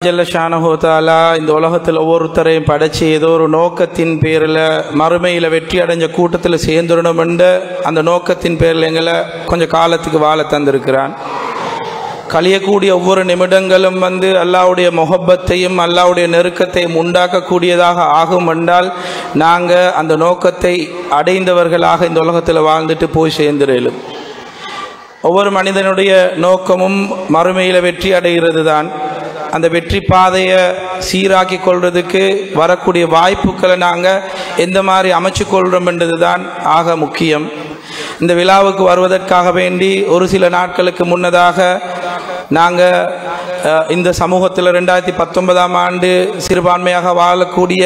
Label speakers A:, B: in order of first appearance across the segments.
A: ஜல்ல ஷானஹு தஆலா இந்த உலகத்தில் ஒவ்வொருத்தரையும் படைச்சி ஏதோ ஒரு நோக்கத்தின் பேரில் மறுமையில் வெற்றி அடைஞ்ச கூட்டத்தில் சேர்ந்துடணும் என்ற அந்த நோக்கத்தின் பேரில் எங்களை கொஞ்சம் காலத்துக்கு வாழ தந்திருக்கிறான். கழியக்கூடிய ஒவ்வொரு நிமிடங்களும் அல்லாஹ்வுடைய முஹப்பத்தையும் அல்லாஹ்வுடைய நெருக்கத்தையும் உண்டாக்கக்கூடியதாக ஆகும் என்றால் நாங்கள் அந்த நோக்கத்தை அடைந்தவர்களாக இந்த உலகத்தில் வாழ்ந்துட்டு போய் சேர்ந்துடலும். ஒவ்வொரு மனிதனுடைய நோக்கமும் மறுமையில் வெற்றி அடைகிறது தான். அந்த வெற்றி பாதையை சீராக்கி கொள்றதுக்கு வரக்கூடிய வாய்ப்புகளை நாங்கள் எந்த மாதிரி அமைச்சு கொள்கிறோம் என்றது தான் ஆக முக்கியம். இந்த விழாவுக்கு வருவதற்காக வேண்டி ஒரு சில நாட்களுக்கு முன்னதாக நாங்கள் இந்த சமூகத்தில் 2019ஆம் ஆண்டு சிறுபான்மையாக வாழக்கூடிய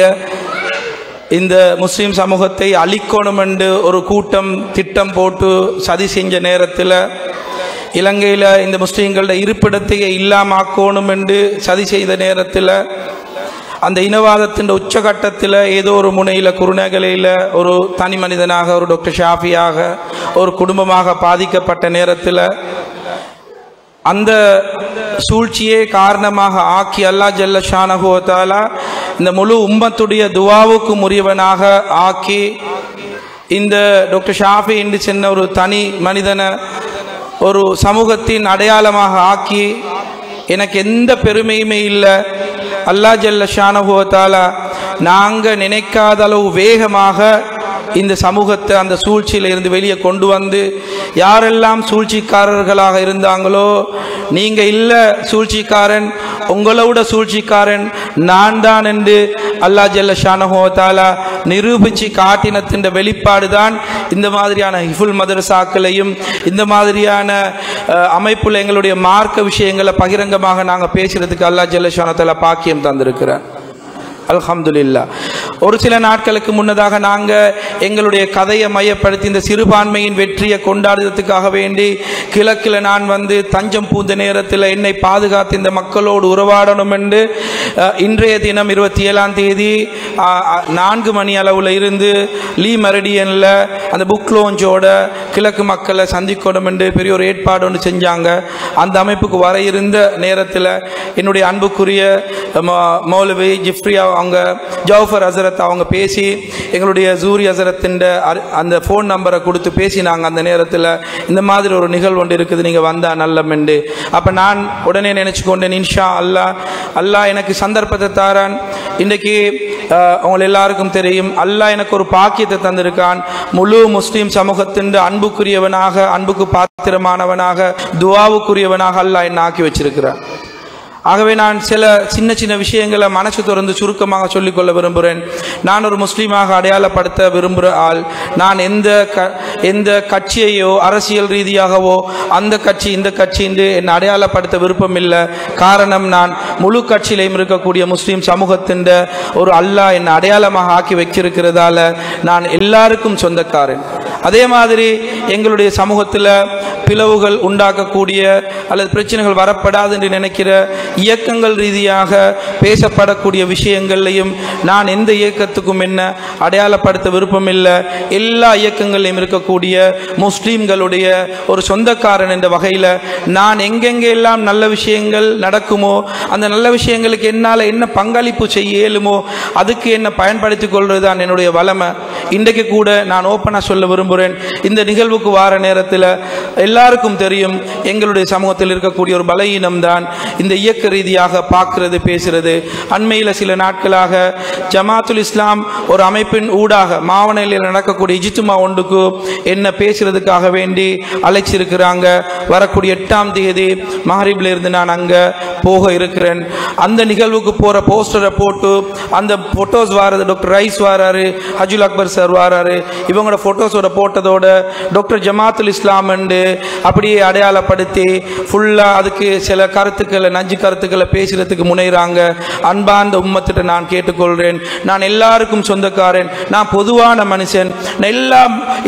A: இந்த முஸ்லீம் சமூகத்தை அழிக்கணும் என்று ஒரு கூட்டம் திட்டம் போட்டு சதி செஞ்ச நேரத்தில் இலங்கையில் இந்த முஸ்லீம்களோட இருப்பிடத்தையே இல்லாமாக்கணும் என்று சதி செய்த நேரத்தில் அந்த இனவாதத்தின் உச்சகட்டத்தில் ஏதோ ஒரு முனையில் குருநகலையில் ஒரு தனி மனிதனாக ஒரு டாக்டர் ஷாஃபியாக ஒரு குடும்பமாக பாதிக்கப்பட்ட நேரத்தில் அந்த சூழ்ச்சியே காரணமாக ஆக்கி அல்லாஹ் ஜல்ல ஷானஹு தஆலா இந்த முழு உம்மத்துடைய துஆவுக்கும் உரியவனாக ஆக்கி இந்த டாக்டர் ஷாஃபி என்று சொன்ன ஒரு தனி மனிதனை ஒரு சமூகத்தின் அடையாளமாக ஆக்கி எனக்கு எந்த பெருமையுமே இல்லை. அல்லாஹ் ஜல்ல ஷானஹு தஆலா நாங்கள் நினைக்காத அளவு வேகமாக இந்த சமூகத்தை அந்த சூழ்ச்சியில் இருந்து வெளியே கொண்டு வந்து யாரெல்லாம் சூழ்ச்சிக்காரர்களாக இருந்தாங்களோ நீங்கள் இல்லை சூழ்ச்சிக்காரன், உங்களோட சூழ்ச்சிக்காரன் நான் தான் என்று அல்லாஹ் ஜல்ல ஷானஹு தஆலா நிரூபித்து காட்டினத்தின் வெளிப்பாடு தான் இந்த மாதிரியான ஹிஃபுல் மதரசாக்களையும் இந்த மாதிரியான அமைப்புல எங்களுடைய மார்க்க விஷயங்களை பகிரங்கமாக நாங்கள் பேசுறதுக்கு அல்லாஹ் ஜல்ல ஷானஹு தஆலா பாக்கியம் தந்திருக்கிறார். அல்ஹம்துலில்லாஹ். ஒரு சில நாட்களுக்கு முன்னதாக நாங்கள் எங்களுடைய கதையை மையப்படுத்தி இந்த சிறுபான்மையின் வெற்றியை கொண்டாடுறதுக்காக வேண்டி கிழக்கில் நான் தஞ்சம் பூந்த நேரத்தில் என்னை பாதுகாத்து இந்த மக்களோடு உறவாடணும் என்று இன்றைய தினம் 27ஆம் தேதி 4 மணி அளவில் இருந்து லீ மெரிடியனில் அந்த புக் லோஞ்சோட கிழக்கு மக்களை சந்திக்கணும் என்று பெரிய ஒரு ஏற்பாடு ஒன்று செஞ்சாங்க. அந்த அமைப்புக்கு வர இருந்த நேரத்தில் என்னுடைய அன்புக்குரிய மௌலவி ஜிஃப்ரியா அவங்க ஜவுஃபர் ஹசரத் அவங்க பேசி எங்களுடைய ஜூரி ஹசரத்தின் அந்த ஃபோன் நம்பரை கொடுத்து பேசினாங்க. அந்த நேரத்தில் இந்த மாதிரி ஒரு நிகழ்வு ஒன்று இருக்குது, நீங்கள் வந்தால் நல்லமெண்டு. அப்போ நான் உடனே நினச்சி கொண்டேன், இன்ஷா அல்லாஹ் எனக்கு சந்தர்ப்பத்தை தாரான். இன்றைக்கு அவங்க எல்லாருக்கும் தெரியும், அல்லாஹ் எனக்கு ஒரு பாக்கியத்தை தந்திருக்கான். முழு முஸ்லீம் சமூகத்தின் அன்புக்குரியவனாக, அன்புக்கு பாத்திரமானவனாக, துஆவுக்குரியவனாக அல்லாஹ் என்ன ஆக்கி வச்சிருக்கிறான். ஆகவே நான் சில சின்ன சின்ன விஷயங்களை மனசு திறந்து சுருக்கமாக சொல்லிக்கொள்ள விரும்புகிறேன். நான் ஒரு முஸ்லீமாக அடையாளப்படுத்த விரும்புகிற ஆள். நான் எந்த கட்சியையோ அரசியல் ரீதியாகவோ அந்த கட்சி இந்த கட்சி என்று என்னை அடையாளப்படுத்த விருப்பம் இல்லை. காரணம், நான் முழு கட்சியிலையும் இருக்கக்கூடிய முஸ்லீம் சமூகத்தின் ஒரு அல்லாஹ் என்னை அடையாளமாக ஆக்கி வச்சிருக்கிறதால நான் எல்லாருக்கும் சொந்தக்காரன். அதே மாதிரி எங்களுடைய சமூகத்தில் பிளவுகள் உண்டாக்கக்கூடிய அல்லது பிரச்சனைகள் வரப்படாது என்று நினைக்கிற இயக்கங்கள் ரீதியாக பேசப்படக்கூடிய விஷயங்கள்லையும் நான் எந்த இயக்கத்துக்கும் என்ன அடையாளப்படுத்த விருப்பம் இல்லை. எல்லா இயக்கங்களையும் இருக்கக்கூடிய முஸ்லீம்களுடைய ஒரு சொந்தக்காரன் என்ற வகையில் நான் எங்கெங்கெல்லாம் நல்ல விஷயங்கள் நடக்குமோ அந்த நல்ல விஷயங்களுக்கு என்னால் என்ன பங்களிப்பு செய்ய இயலுமோ அதுக்கு என்ன பயன்படுத்தி கொள்வது தான் என்னுடைய வளமை. இன்றைக்கு கூட நான் ஓப்பனாக சொல்ல விரும்புகிறேன், இந்த நிகழ்வுக்கு வார நேரத்தில் எல்லாருக்கும் தெரியும் எங்களுடைய சமூகத்தில் இருக்கக்கூடிய ஒரு பலவீனம் தான் இந்த இயக்க ரீதியாக பார்க்கிறது பேசுறது. அண்மையில் சில நாட்களாக ஜமாத்துல் இஸ்லாம் ஒரு அமைப்பின் ஊடாக மாவனையில் நடக்கக்கூடிய இஜ்திமா ஒன்றுக்கு என்ன பேசுறதுக்காக வேண்டி அழைச்சிருக்கிறாங்க. வரக்கூடிய 8ஆம் தேதி மஹரிப்ல இருந்து நான் அங்கே போக இருக்கிறேன். அந்த நிகழ்வுக்கு போகிற போஸ்டரை போட்டு அந்த ஃபோட்டோஸ் வாரது, டாக்டர் ரைஸ் வாராரு, ஹஜுல் அக்பர் சார் வாராரு, இவங்களோட ஃபோட்டோஸோட போட்டதோட டாக்டர் ஜமாத்துல் இஸ்லாம் என்று அப்படியே அடையாளப்படுத்தி ஃபுல்லாக அதுக்கு சில கருத்துக்களை நஞ்சு கருத்துக்களை பேசுறதுக்கு முனைகிறாங்க. அன்பார்ந்த உம்மத்திட்ட நான் கேட்டுக்கொள்கிறேன், நான் எல்லாருக்கும் சொந்தக்காரன், நான் பொதுவான மனுஷன்,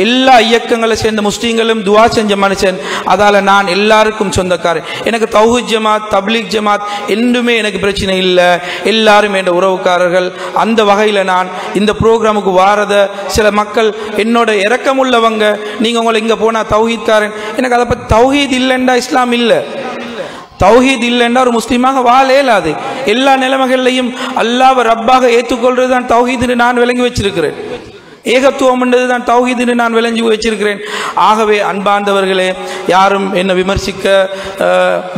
A: எல்லா இயக்கங்களை சேர்ந்த முஸ்லீம்களும் துவா செஞ்ச மனுஷன், அதால் நான் எல்லாருக்கும் சொந்தக்காரன். எனக்கு தௌஹீத் ஜமாத் தப்லீக் ஜமாத் என்றுமே எனக்கு பிரச்சனை இல்லை, எல்லாரும் என்ற உறவுக்காரர்கள். அந்த வகையில் நான் இந்த ப்ரோக்ராமுக்கு வாரத சில மக்கள் என்னோட இரக்கமுள்ளவங்க, நீங்கள் உங்களை இங்கே போனால் தௌஹீத்காரன், எனக்கு அதை பற்றி தௌஹீத் இல்லைண்டா இஸ்லாம் இல்லை, தௌஹீத் இல்லைண்டா ஒரு முஸ்லீமாக வாழ இயலாது. எல்லா நிலைமைகளையும் அல்லாஹ்வை ரப்பாக ஏற்றுக்கொள்றது தான் தௌஹீதுன்னு நான் விளங்கி வச்சிருக்கிறேன். ஏகத்துவம் என்றது தான் தௌஹீதுன்னு நான் விளங்கி வச்சிருக்கிறேன். ஆகவே அன்பார்ந்தவர்களே, யாரும் என்னை விமர்சிக்க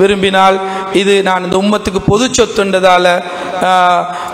A: விரும்பினால் இது நான் இந்த உம்மத்துக்கு பொது சொத்துன்றதால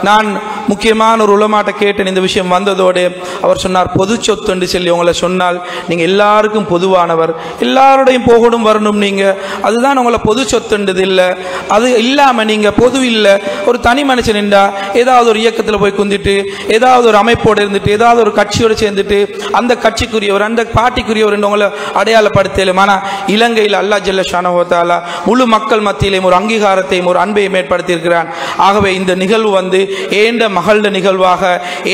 A: நான் முக்கியமான ஒரு உலமாட்ட கேட்டேன். இந்த விஷயம் வந்ததோடு அவர் சொன்னார், பொது சொத்து என்று சொல்லி உங்களை சொன்னால் நீங்கள் எல்லாருக்கும் பொதுவானவர், எல்லாரோடையும் போகணும் வரணும், நீங்கள் அதுதான் உங்களை பொது சொத்துன்றது இல்லை. அது இல்லாமல் நீங்கள் பொது இல்லை, ஒரு தனி மனுஷன் நின்றா ஏதாவது ஒரு இயக்கத்தில் போய் குந்திட்டு ஏதாவது ஒரு அமைப்போடு இருந்துட்டு ஏதாவது ஒரு கட்சியோடு சேர்ந்துட்டு அந்த கட்சிக்குரியவர் அந்த பார்ட்டிக்குரியவர் என்று உங்களை அடையாளப்படுத்தலும். ஆனால் இலங்கையில் அல்லாஹ் ஜல்ல ஷானஹு வ தஆலா முழு மக்கள் மத்தியிலேயும் ஒரு அங்கீகாரத்தையும் ஒரு அன்பையும் ஏற்படுத்தியிருக்கிறான். ஆகவே இந்த நிகழ்வு வந்து ஏண்ட மகள நிகழ்வாக,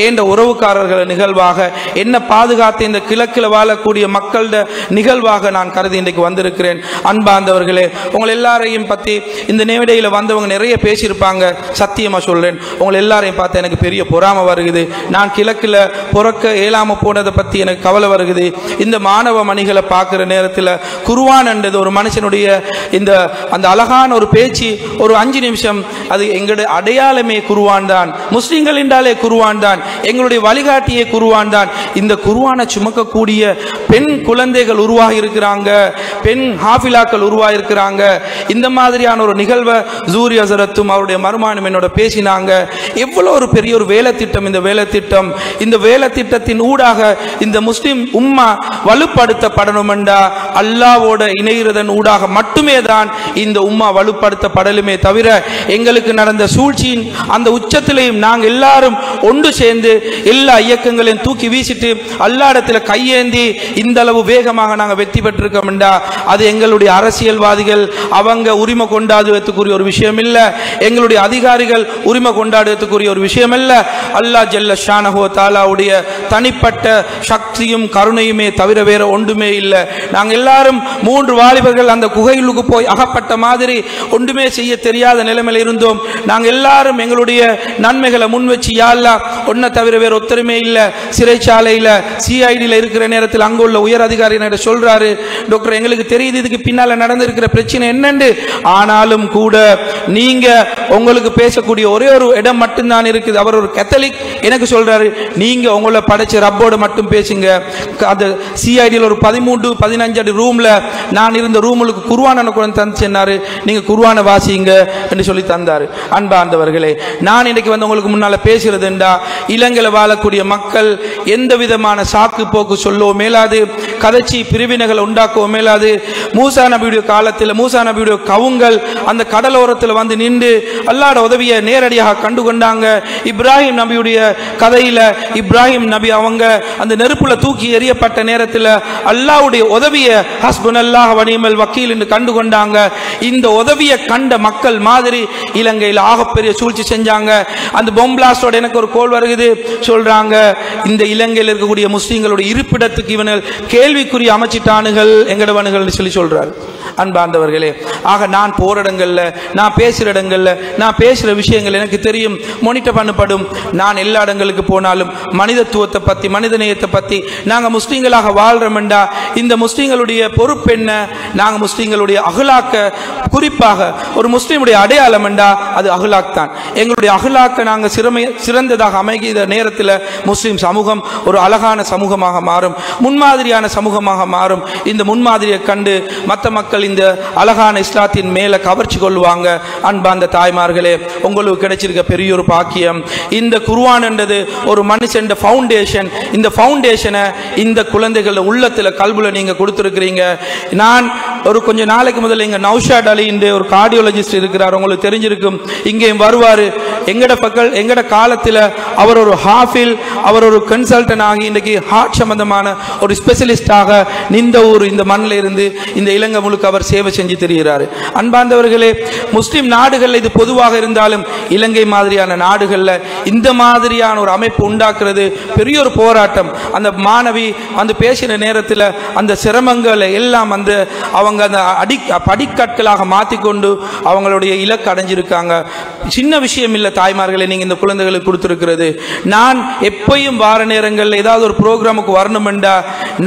A: ஏண்ட உறவுக்காரர்கள் நிகழ்வாக, என்ன பாதுகாத்து இந்த கிழக்கில் வாழக்கூடிய மக்களோட நிகழ்வாக நான் கருதி இன்றைக்கு வந்திருக்கிறேன். அன்பார்ந்தவர்களே, உங்கள் எல்லாரையும் பற்றி இந்த நேரடியில் வந்தவங்க நிறைய பேசியிருப்பாங்க. சத்தியமாக சொல்றேன், உங்களை எல்லாரையும் பார்த்து எனக்கு பெரிய பொறாமை வருகிறது. நான் கிழக்கில் புறக்க இயலாம போனதை பற்றி எனக்கு கவலை வருகிறது. இந்த மாணவ மணிகளை பார்க்குற நேரத்தில் குர்ஆன் என்றது ஒரு மனுஷனுடைய இந்த அந்த அழகான ஒரு பேச்சு, ஒரு 5 நிமிஷம், அது எங்களுடைய அடையாளமே குர்ஆன் தான். முஸ்லிம்கள் என்றாலே குர்ஆன் தான், எங்களுடைய வழிகாட்டியே குர்ஆன் தான். இந்த குர்ஆனை சுமக்கக்கூடிய பெண் குழந்தைகள் உருவாகி இருக்கிறாங்க, பெண் ஹாஃபிலாக்கள் உருவாகி இருக்கிறாங்க. இந்த மாதிரியான ஒரு நிகழ்வை ஜூரி ஹஸரத்தும் அவருடைய மருமானும் என்னோட பேசினாங்க. எவ்வளோ ஒரு பெரிய ஒரு வேலை திட்டம் இந்த வேலை திட்டம். இந்த வேலை திட்டத்தின் ஊடாக இந்த முஸ்லிம் உம்மா வலுப்படுத்தப்படணும் என்றா அல்லாஹ்வோட இணைகிறதன் ஊடாக மட்டுமே தான் இந்த உம்மா வலுப்படுத்தப்படலுமே தவிர எங்களுக்கு நடந்த சூழ்ச்சியின் அந்த உச்சத்திலையும் நாங்கள் எல்லாரும் ஒன்று சேர்ந்து எல்லா இயக்கங்களையும் தூக்கி வீசிட்டு அல்லாஹ்விடத்தில் கையேந்தி இந்த அளவு வேகமாக நாங்கள் வெற்றி பெற்றிருக்கோம் என்றா அது எங்களுடைய அரசியல்வாதிகள் அவங்க உரிமை கொண்டாடுவதற்குரிய ஒரு விஷயம் இல்லை, எங்களுடைய அதிகாரிகள் உரிமை கொண்டாடுவதற்குரிய ஒரு விஷயம் இல்லை. அல்லாஹ் ஜல்ல ஷானஹு வ தஆலாவுடைய தனிப்பட்ட சக்தியும் கருணையுமே தவிர வேற ஒன்றுமே இல்லை. நாங்கள் எல்லாரும் 3 வாலிபர்கள் அந்த குகையிலுக்கு போய் அகப்பட்ட மாதிரி ஒன்றுமே செய்ய தெரியாத நிலைமையில் இருந்தோம். நாங்கள் எல்லாரும் எங்களுடைய நன்மைகளை முன் வச்சு, யா அல்லாஹ் ஒன்றை தவிர வேற ஒத்தருமே இல்லை. சிறைச்சாலையில் சிஐடியில் இருக்கிற நேரத்தில் அங்கே உள்ள உயர் அதிகாரி சொல்றாரு, டாக்டர் எங்களுக்கு தெரியுது இதுக்கு பின்னால நடந்திருக்கிற பிரச்சனை என்னன்னு, ஆனாலும் கூட நீங்க உங்களுக்கு பேசக்கூடிய ஒரே ஒரு இடம் மட்டும்தான் இருக்குது. அவர் ஒரு கேத்தலிக், எனக்கு சொல்றாரு, நீங்க உங்களை படைச்ச ரப்போட மட்டும் பேசுங்க. அது சிஐடியில் ஒரு 13-15 அடி ரூம்ல நான் இருந்த ரூமுக்கு குர்ஆனை கூட தந்துச்சேன்னாரு, நீங்க குர்ஆனை வாசிங்க என்று சொல்லி தந்தாரு. அன்பார்ந்தவர்களே, நான் இன்னைக்கு வந்து உங்களுக்கு முன்னால பேசுறது என்றா இலங்கையில் வாழக்கூடிய மக்கள் எந்த விதமான சாக்கு போக்கு சொல்லவும் மேலாது, கதைச்சி பிரிவினைகள் உண்டாக்கவும் மேலாது. மூசா நபியுடைய காலத்தில் மூசா நபியுடைய கவுங்கள் அந்த கடலோரத்தில் வந்து நின்று அல்லாஹ்வோட உதவியை நேரடியாக கண்டு கொண்டாங்க. இப்ராஹிம் நபியுடைய கதையில இப்ராஹிம் நபி அவங்க அந்த நெருப்புல தூக்கி எறியப்பட்ட நேரத்தில் அல்லாஹ்வுடைய உதவியை ஹஸ்புனல்லாஹ் வ நிஅமல் வக்கீல் என்று கண்டு கொண்டாங்க. இந்த உதவியை கண்ட மக்கள் மாதிரி இலங்கையில் ஆகப்பெரிய சூழ்ச்சி செஞ்சாங்க. அந்த பொம்பிளாஸ்டோட எனக்கு ஒரு கோல் வருகிறது, சொல்றாங்க இந்த இலங்கையில் இருக்கக்கூடிய முஸ்லிம்களுடைய இருப்பிடத்துக்கு இவர்கள் கேள்விக்குரிய அமைச்சிட்டானுகள் எங்கடவனுகள் சொல்லி சொல்றாரு. அன்பார்ந்தவர்களே, ஆக நான் போற இடங்கள்ல, நான் பேசுற இடங்கள்ல, நான் பேசுற விஷயங்கள் எனக்கு தெரியும், மானிட்டர் பண்ணப்படும். நான் எல்லா இடங்களுக்கு போனாலும் மனிதத்துவத்தை பத்தி, மனிதநேயத்தை பத்தி, நாங்க முஸ்லிம்களாக வாழ்றோம்டா இந்த முஸ்லிம்களுடைய பொறுப்பு என்ன, நாங்க முஸ்லிம்களுடைய அஹ்லாக்க, குறிப்பாக ஒரு முஸ்லிமுடைய அடையாளம் என்றா அது அஹ்லாக் தான். எங்களுடைய அஹ்லாக்க நாங்க சிறந்ததாக அமைகிற நேரத்தில் முஸ்லிம் சமூகம் ஒரு அழகான சமூகமாக மாறும், முன்மாதிரியான சமூகமாக மாறும். இந்த முன்மாதிரியை கண்டு மற்ற மக்கள் இந்த அழகான இஸ்லாத்தின் மேல கவர்ச்சி கொள்வாங்க. அன்பார்ந்த தாய்மார்களே, உங்களுக்கு கிடைச்சிருக்க பெரிய ஒரு பாக்கியம். இந்த குர்ஆன் என்றது ஒரு மனுஷன் ஃபவுண்டேஷன். இந்த ஃபவுண்டேஷனை இந்த குழந்தைகள் உள்ளத்துல கல்புல நீங்க கொடுத்துருக்கிறீங்க. நான் ஒரு கொஞ்ச நாளைக்கு முதல்ல இங்க நௌஷாத் அலி என்ற ஒரு கார்டியோலஜிஸ்ட் இருக்கிறார், உங்களுக்கு தெரிஞ்சிருக்கும், இங்கேயும் வருவாரு. எங்கட காலத்தில் அவர் ஒரு ஹாஃபில், அவர் ஒரு கன்சல்டன் ஆகி இன்னைக்கு ஹார்ட் சம்பந்தமான ஒரு ஸ்பெஷலிஸ்டாக நின்ற ஊர் இந்த மண்ணில் இருந்து இந்த இலங்கை முழுக்க அவர் சேவை செஞ்சு தெரிகிறார். அன்பார்ந்தவர்களே, முஸ்லிம் நாடுகளில் இது பொதுவாக இருந்தாலும் இலங்கை மாதிரியான நாடுகளில் இந்த மாதிரியான ஒரு அமைப்பு உண்டாக்குறது பெரிய ஒரு போராட்டம். அந்த மாணவி அந்த பேசின நேரத்தில் அந்த சிரமங்களை எல்லாம் அந்த அவங்க அந்த படிக்கற்களாக மாற்றிக்கொண்டு அவங்களுடைய இலக்கு அடைஞ்சிருக்காங்க. சின்ன விஷயம் இல்லை தாய்மார்களை நீங்க இந்த குழந்தைகளுக்கு கொடுத்துருக்கிறது. நான் எப்பயும் வார நேரங்களில் ஏதாவது ஒரு ப்ரோக்ராமுக்கு வரணுமெண்டா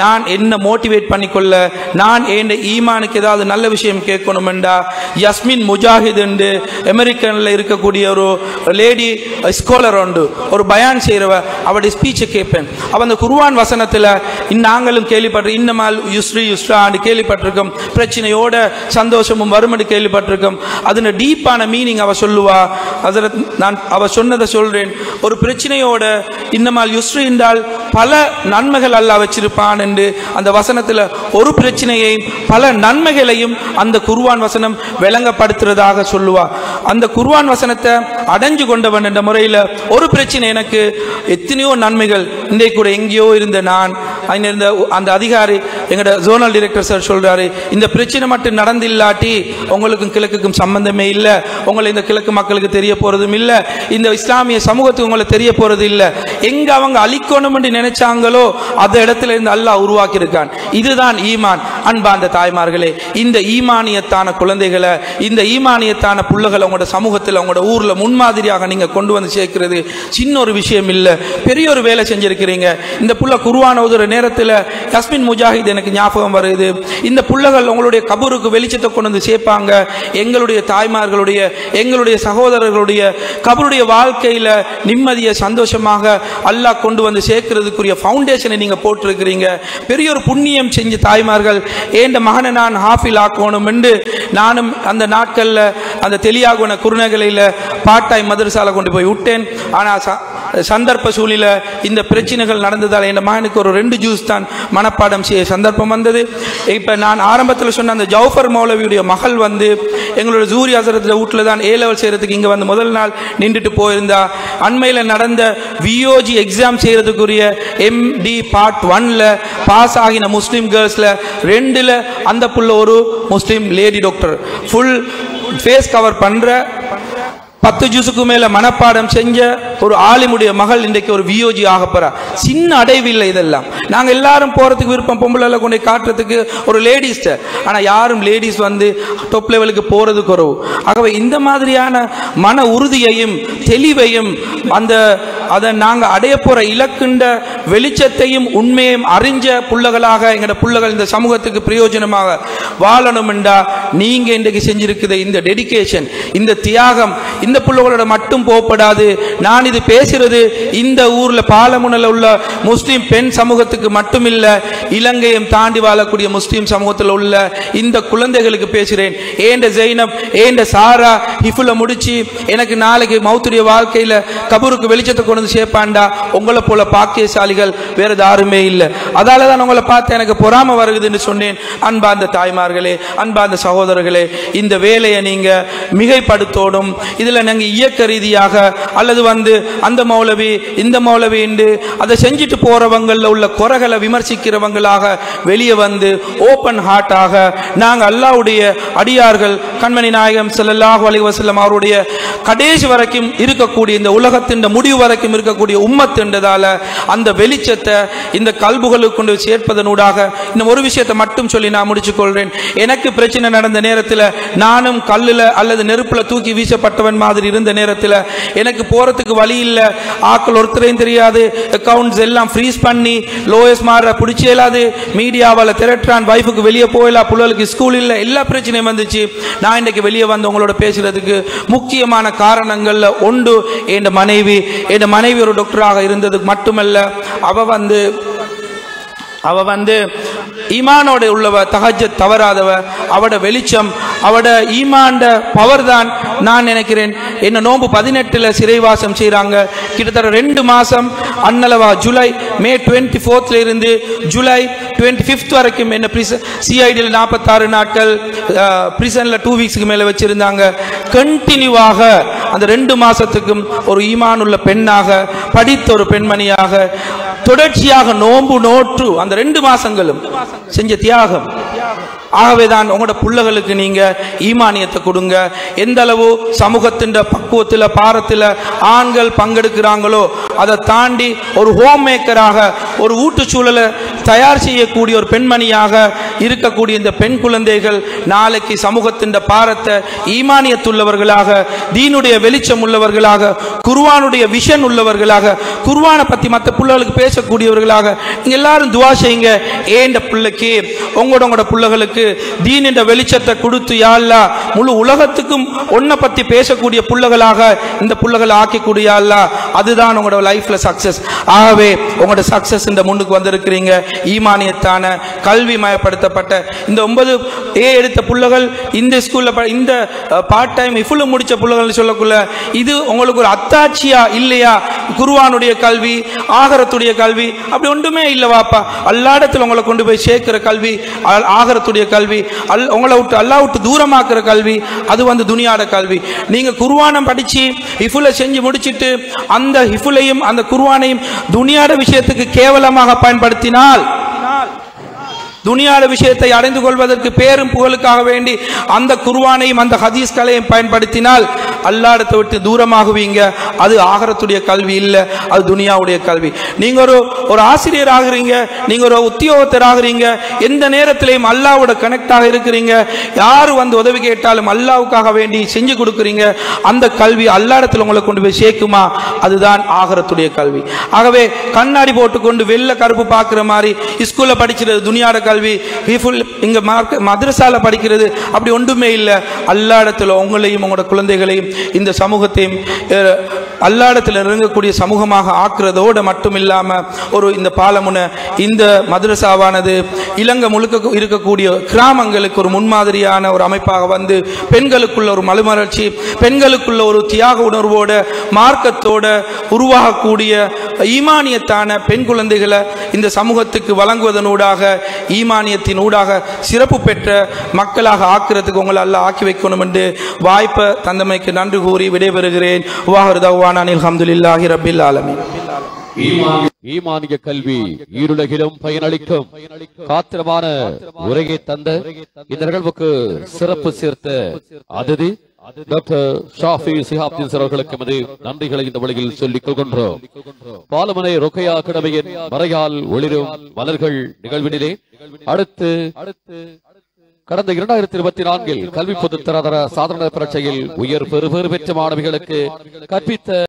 A: நான் என்ன மோட்டிவேட் பண்ணிக்கொள்ள, நான் என் ஈமானுக்கு ஏதாவது நல்ல விஷயம் கேட்கணுமெண்டா யஸ்மின் முஜாஹித் என்று அமெரிக்கன்ல இருக்கக்கூடிய ஒரு லேடி ஸ்காலர் உண்டு, ஒரு பயான் செய்கிறவ, அவருடைய ஸ்பீச்சை கேட்பேன். அவ அந்த குர்ஆன் வசனத்தில் நாங்களும் கேள்விப்பட்டிருக்கோம், இன்னமால் யுஸ்ரி யுஸ்ரான்னு கேள்விப்பட்டிருக்கோம், பிரச்சனையோட சந்தோஷமும் வருமனு கேள்விப்பட்டிருக்கோம். அதன் டீப்பான மீனிங் அவ சொல்லுவா. ஹஜ்ரத் நான் அவ சொன்னதை சொல்றேன், ஒரு பிரச்சனையோட இன்னமால் யுஸ்ரி என்றால் பல நன்மைகள் அல்லாஹ் வச்சிருப்பான் என்று அந்த வசனத்தில் ஒரு பிரச்சனையையும் பல நன்மைகளையும் அந்த குர்ஆன் வசனம் விளங்கப்படுத்துறதாக சொல்லுவா. அந்த குர்ஆன் வசனத்தை அடைஞ்சு கொண்டவன் என்ற முறையில் ஒரு பிரச்சனை எனக்கு எத்தனையோ நன்மைகள். இன்றைக்கு கூட எங்கேயோ இருந்த நான் இருந்த அந்த அதிகாரி எங்களோட ஜோனல் டைரக்டர் சார் சொல்றாரு, இந்த பிரச்சனை மட்டும் நடந்தில்லாட்டி உங்களுக்கும் கிழக்குக்கும் சம்பந்தமே இல்லை, உங்களை இந்த கிழக்கு மக்களுக்கு தெரிய போறதும் இல்லை, இந்த இஸ்லாமிய சமூகத்துக்கு உங்களை தெரிய போறது இல்லை. எங்க அவங்க அழிக்கணும் என்று நினைச்சாங்களோ அந்த இடத்துல இருந்து அல்லாஹ் உருவாக்கி இருக்கான். இதுதான் ஈமான். அன்பார்ந்த தாய்மார்களே, இந்த ஈமானியத்தான குழந்தைகளை, இந்த ஈமானியத்தான புள்ளைகளை உங்களோட சமூகத்தில் உங்களோட ஊர்ல முன்மாதிரியாக நீங்க கொண்டு வந்து சேர்க்கிறது சின்ன ஒரு விஷயம் இல்லை, பெரிய ஒரு வேலை செஞ்சிருக்கிறீங்க. இந்த புள்ள குர்ஆன் ஓதுற நேரத்தில் யஸ்மின் முஜாஹித் எனக்கு ஞாபகம் வருது. இந்த புள்ளைகள் உங்களுடைய கபருக்கு வெளிச்சத்தை கொண்டு வந்து சேர்ப்பாங்க. எங்களுடைய தாய்மார்களுடைய, எங்களுடைய சகோதரர்களுடைய கபருடைய வாழ்க்கையில நிம்மதியை சந்தோஷமாக அல்லாஹ் கொண்டு வந்து சேர்க்கிறதுக்குரிய ஃபவுண்டேஷனை நீங்க போட்டிருக்கிறீங்க. பெரிய ஒரு புண்ணியம் செஞ்ச தாய்மார்கள். ஏண்ட மகனை நான் ஹாஃபில் ஆக்கணும் என்று நானும் அந்த நாட்கள்ல அந்த தெளியாகுன குருநகலையில் பாட்டாய் மதரசால கொண்டு போய் விட்டேன். ஆனால் சந்தர்ப்ப சூழ்நிலை இந்த பிரச்சனைகள் நடந்ததால் என் மகனுக்கு ஒரு 2 ஜூஸ் தான் மனப்பாடம் செய்ய சந்தர்ப்பம் வந்தது. இப்போ நான் ஆரம்பத்தில் சொன்ன அந்த ஜவுஃபர் மௌலவியுடைய மகள் வந்து எங்களோட ஜூரி ஹசரத்தில் வீட்டில் தான் A லெவல் செய்கிறதுக்கு இங்கே வந்து முதல் நாள் நின்றுட்டு போயிருந்தா. அண்மையில் நடந்த விஓஜி எக்ஸாம் செய்கிறதுக்குரிய MD பார்ட் 1ல் பாஸ் ஆகின முஸ்லீம் கேர்ள்ஸில் 2ல் அந்த புள்ள ஒரு Muslim lady doctor full face cover பண்ணுற 10 ஜூஸுக்கு மேல மனப்பாடம் செஞ்ச ஒரு ஆலிமுடைய மகள் இன்றைக்கு ஒரு விஓஜி ஆகப்போறா. சின்ன அடைவில்லை இதெல்லாம். நாங்கள் எல்லாரும் போறதுக்கு விருப்பம், பொம்பளை கொண்டு காட்டுறதுக்கு ஒரு லேடிஸ், ஆனால் யாரும் லேடிஸ் வந்து டாப் லெவலுக்கு போறது குறவு. ஆகவே இந்த மாதிரியான மன உறுதியையும் தெளிவையும் அதை நாங்கள் அடைய போற இலக்குண்ட வெளிச்சத்தையும் உண்மையையும் அறிஞ்ச புள்ளகளாக எங்களோட புள்ளகள் இந்த சமூகத்துக்கு பிரயோஜனமாக வாழணும் என்றா நீங்க இன்றைக்கு செஞ்சிருக்கிற இந்த டெடிகேஷன், இந்த தியாகம் இந்த புள்ளகளோட மட்டும் போகப்படாது. நான் இது பேசுறது இந்த ஊர்ல பாலமுனையில் உள்ள முஸ்லீம் பெண் சமூகத்துக்கு மட்டும் இல்ல, இலங்கையும் தாண்டி வாழக்கூடிய முஸ்லீம் சமூகத்தில் உள்ள இந்த குழந்தைகளுக்கு பேசுறேன். ஏண்ட ஜெய்னப், ஏண்ட சாரா ஹிஃபுல முடிச்சு எனக்கு நாளைக்கு மௌத்துடைய வாழ்க்கையில கபருக்கு வெளிச்சத்தை கொண்டு வந்து சேர்ப்பாண்டா உங்களை போல பாக்கியசாலிகள் வேற யாருமே இல்லை. அதால தான் உங்களை பார்த்து எனக்கு பொறாம வருகுதுன்னு சொன்னேன். அன்பார்ந்த தாய்மார்களே, அன்பார்ந்த சகோதரர்களே, இந்த வேலையை நீங்க மிகைப்படுத்தோடும். இதுல நாங்க இயக்க ரீதியாக அல்லது வந்து அந்த மௌலவி இந்த மௌலவி என்று அதை செஞ்சுட்டு போறவங்கள்ல உள்ள குறைகளை விமர்சிக்கிறவங்களாக வெளியே வந்து ஓபன் ஹார்ட்டாக நாங்க அல்லாஹ்வுடைய அடியார்கள் கண்மணி நாயகம் ஸல்லல்லாஹு அலைஹி வஸல்லம் அவருடைய கடைசி வரைக்கும் இருக்கக்கூடிய இந்த உலகத்தின் முடிவு வரைக்கும் இருக்கக்கூடிய உம்மத் என்றதால அந்த வெளிச்சத்தை இந்த கல்புகளுக்கு கொண்டு சேர்ப்பதனூடாக இன்னும் ஒரு விஷயத்தை மட்டும் சொல்லி நான் முடிச்சுக் கொள்றேன். எனக்கு பிரச்சனை நடந்த நேரத்தில் நானும் கல்லுல அல்லது நெருப்புல தூக்கி வீசப்பட்டவன் மாதிரி இருந்த நேரத்தில் எனக்கு போறதுக்கு வழி இல்லை. ஆக்கள் ஒருத்தரையும் தெரியாது, அக்கவுண்ட்ஸ் எல்லாம் ஃப்ரீஸ் பண்ணி லோயஸ் மாற பிடிச்சி இயலாது, மீடியாவால் திரட்டான், வைஃபுக்கு வெளியே போயிடலாம், புள்ளலுக்கு ஸ்கூல் இல்லை, எல்லா பிரச்சனையும் வந்துச்சு. நான் இன்னைக்கு வெளியே வந்து உங்களோட பேசுறதுக்கு முக்கியமான காரணங்கள்ல ஒன்று என் மனைவி ஒரு டாக்டராக இருந்ததுக்கு மட்டுமல்ல, அவ வந்து ஈமானோட உள்ளவ, தஹஜ்ஜத் தவறாதவ, அவட வெளிச்சம், அவட ஈமான்ட பவர் தான் நான் நினைக்கிறேன். என்ன நோம்பு 18ல் சிறைவாசம் செய்கிறாங்க. கிட்டத்தட்ட 2 மாதம் அன்னளவா ஜூலை மே 24th இருந்து ஜூலை 25th வரைக்கும் என்ன சிஐடியில் 46 நாட்கள், பிரிசனில் 2 வீக்ஸுக்கு மேலே வச்சிருந்தாங்க. கண்டினியூவாக அந்த 2 மாதத்துக்கும் ஒரு ஈமான் உள்ள பெண்ணாக, படித்த ஒரு பெண்மணியாக தொடர்ச்சியாக நோன்பு நோற்று அந்த 2 மாசங்களும் செஞ்ச தியாகம். ஆகவேதான் உங்களோட புள்ளகளுக்கு நீங்க ஈமானியத்தை கொடுங்க. எந்த அளவு சமூகத்தின் பக்குவத்தில் பாரத்தில் ஆண்கள் பங்கெடுக்கிறாங்களோ அதை தாண்டி ஒரு ஹோம் மேக்கராக, ஒரு ஊட்டுச்சூழலை தயார் செய்யக்கூடிய ஒரு பெண்மணியாக இருக்கக்கூடிய இந்த பெண் குழந்தைகள் நாளைக்கு சமூகத்தின் பாரத்தை ஈமானியத்துள்ளவர்களாக, தீனுடைய வெளிச்சம் உள்ளவர்களாக, குர்ஆனுடைய விஷன் உள்ளவர்களாக, குர்ஆனை பத்தி மற்ற பிள்ளைகளுக்கு பேசக்கூடியவர்களாக நீங்க எல்லாரும் துஆ செய்யுங்க. ஏண்ட பிள்ளைக்கு உங்களோட பிள்ளைகளுக்கு தீன் என்ற வெளிச்சத்தை கொடுத்து யா அல்லாஹ் முழு உலகத்துக்கும் ஒன்ன பத்தி பேசக்கூடிய பிள்ளைகளாக இந்த பிள்ளைகளை ஆக்கக்கூடிய யா அல்லாஹ். அதுதான் உங்களோட லைஃப்ல சக்சஸ். ஆகவே உங்களோட சக்சஸ் இந்த முன்னுக்கு வந்திருக்கிறீங்க. ஈமானியத்தான கல்வி மயப்படுத்தப்பட்ட இந்த 9A எடுத்த பிள்ளைகள் இந்த ஸ்கூல்ல இந்த பார்ட் டைம் இஃபுல் முடிச்ச பிள்ளைகள் சொல்லக்குள்ள இது உங்களுக்கு ஒரு அத்தாட்சியா இல்லையா? குர்ஆனுடைய கல்வி, ஆகரத்துடைய கல்வி அப்படி ஒன்றுமே இல்லவாப்பா. அல்லாஹ்விடத்தில் உங்களை கொண்டு போய் சேர்க்கிற கல்வி, ஆகரத்துடைய கல்வி, உங்களை விட்டு அல்லாஹ் விட்டு தூரமாக்குற கல்வி, அது துனியாட கல்வி. நீங்க குர்ஆனை படிச்சு இஃபுல செஞ்சு முடிச்சிட்டு அந்த இஃபுலையும் அந்த குர்ஆனையும் துனியாட விஷயத்துக்கு கேவலமாக பயன்படுத்தினால், துனியாட விஷயத்தை அடைந்து கொள்வதற்கு பேரும் புகழுக்காக வேண்டி அந்த குர்ஆனையும் அந்த ஹதீஸ்களையும் பயன்படுத்தினால் அல்லாஹ்விடத்தை விட்டு தூரமாகுவீங்க. அது ஆகரத்துடைய கல்வி இல்லை, அது துனியாவுடைய கல்வி. நீங்க ஒரு ஆசிரியர் ஆகுறீங்க, நீங்க ஒரு உத்தியோகத்தர் ஆகுறீங்க, எந்த நேரத்திலையும் அல்லாஹ்வோட கனெக்டாக இருக்கிறீங்க. யாரு உதவி கேட்டாலும் அல்லாஹ்வுக்காக வேண்டி செஞ்சு கொடுக்குறீங்க. அந்த கல்வி அல்லாஹ்விடத்தில் உங்களை கொண்டு போய் சேர்க்குமா? அதுதான் ஆகரத்துடைய கல்வி. ஆகவே கண்ணாடி போட்டுக்கொண்டு வெள்ளை கருப்பு பார்க்கிற மாதிரி ஸ்கூல்ல படிக்கிறது துனியாட கல்வி, இங்க மதரசால படிக்கிறது அப்படி ஒன்றுமே இல்லை. அல்லாஹ்விடத்தில் உங்களையும் உங்களோட குழந்தைகளையும் இந்த சமூகத்தையும் அல்லாஹ்விடத்தில் இறங்கக்கூடிய சமூகமாக ஆக்குறதோடு மட்டும் இல்லாம இந்த பாலமுனை இந்த மதரசாவானது இலங்கை முழுக்க இருக்கக்கூடிய கிராமங்களுக்கு ஒரு முன்மாதிரியான ஒரு அமைப்பாக பெண்களுக்குள்ள ஒரு மறுமலர்ச்சி, பெண்களுக்குள்ள ஒரு தியாக உணர்வோட மார்க்கத்தோட உருவாகக்கூடிய ஈமானியத்தான பெண் குழந்தைகளை இந்த சமூகத்துக்கு வழங்குவதனூடாக ஈமானியத்தின் ஊடாக சிறப்பு பெற்ற மக்களாக ஆக்குறதுக்கு உங்களை அல்லாஹ் ஆக்கி வைக்கணும் என்று வாய்ப்பை தந்தமைக்கு நன்றி கூறி விடைபெறுகிறேன். அல்ஹம்துலில்லாஹி ரப்பில் ஆலமீன்.
B: ஈமானிய கல்வி ஈருலகிலும் பயனளிக்கும் காத்திரமான உரையை தந்த இந்த நிகழ்வுக்கு சிறப்பு சேர்த்த அதிதி டாக்டர் ஷாஃபி சிஹாப்தீன் அவர்களுக்கு எமது நன்றிகளை இந்த வழியில் சொல்லிக் கொள்கின்றோம். பாலமனை ரொக்கையா அகாடமியின் மறையால் ஒளிரும் மலர்கள் நிகழ்வினிலே அடுத்து கடந்த 2024 கல்வி பொதுத்தராதர சாதனை பரீட்சையில் உயர் பெறுபேறு பெற்ற மாணவிகளுக்கு கற்பித்த